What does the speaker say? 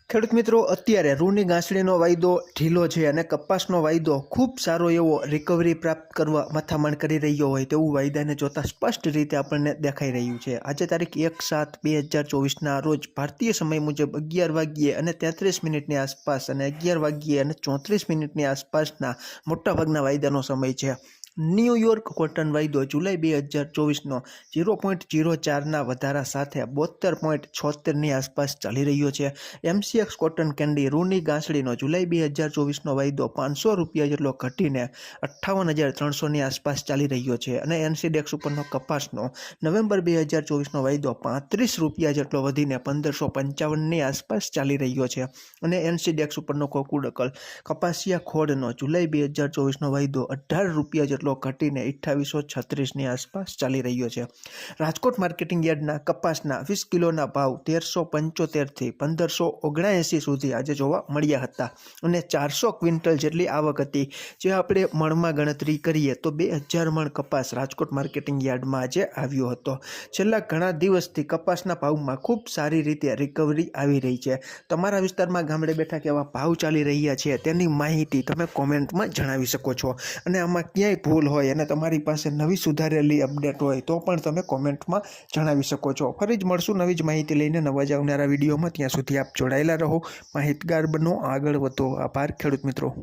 ખેડૂત મિત્રો, અત્યારે રૂની ગાંસડીનો વાયદો ઢીલો છે અને કપાસનો વાયદો ખૂબ સારો એવો રિકવરી પ્રાપ્ત કરવા મથામણ કરી રહ્યો હોય તેવું વાયદાને જોતા સ્પષ્ટ રીતે આપણને દેખાઈ રહ્યું છે। આજે તારીખ 1/7/2024ના રોજ ભારતીય સમય મુજબ 11 વાગ્યે અને 33 મિનિટની આસપાસ અને 11 વાગ્યે અને 34 મિનિટની આસપાસના મોટાભાગના વાયદાનો સમય છે। ન્યૂયોર્ક કોટન વાયદો જુલાઈ 2024નો 0.04ના વધારા સાથે 72.76ની આસપાસ ચાલી રહ્યો છે। MCX કોટન કેન્ડી રૂની ગાંસડીનો જુલાઈ 2024નો વાયદો ₹500 જેટલો ઘટીને 58,300ની આસપાસ ચાલી રહ્યો છે અને NCDEX ઉપરનો કપાસનો નવેમ્બર 2024નો વાયદો ₹35 જેટલો વધીને 1555ની આસપાસ ચાલી રહ્યો છે અને NCDEX ઉપરનો કોકુડકલ કપાસિયા ખોળનો જુલાઈ 2024નો વાયદો ₹18 જેટલો ઘટીને 2836ની આસપાસ ચાલી રહ્યો છે। રાજકોટ માર્કેટિંગ યાર્ડના કપાસના 20 કિલોના ભાવ 1375થી 1579 સુધી આજે જોવા મળ્યા હતા અને 400 ક્વિન્ટલ જેટલી આવક હતી। જે આપણે મણમાં ગણતરી કરીએ તો 2000 મણ કપાસ રાજકોટ માર્કેટિંગ યાર્ડમાં આજે આવ્યો હતો। છેલ્લા ઘણા દિવસથી કપાસના ભાવમાં ખૂબ સારી રીતે રિકવરી આવી રહી છે। તમારા વિસ્તારમાં ગામડે બેઠા કેવા ભાવ ચાલી રહ્યા છે તેની માહિતી તમે કોમેન્ટમાં જણાવી શકો છો અને આમાં ક્યાંય ભૂલ હોય અને તમારી પાસે નવી સુધારેલી અપડેટ હોય તો પણ તમે કોમેન્ટમાં જણાવી શકો છો। ફરી જ મળશું નવી જ માહિતી લઈને નવા જ આવનારા વિડીયોમાં। ત્યાં સુધી આપ જોડાયેલા રહો, માહિતગાર બનો, આગળ વધો। આભાર ખેડૂત મિત્રો।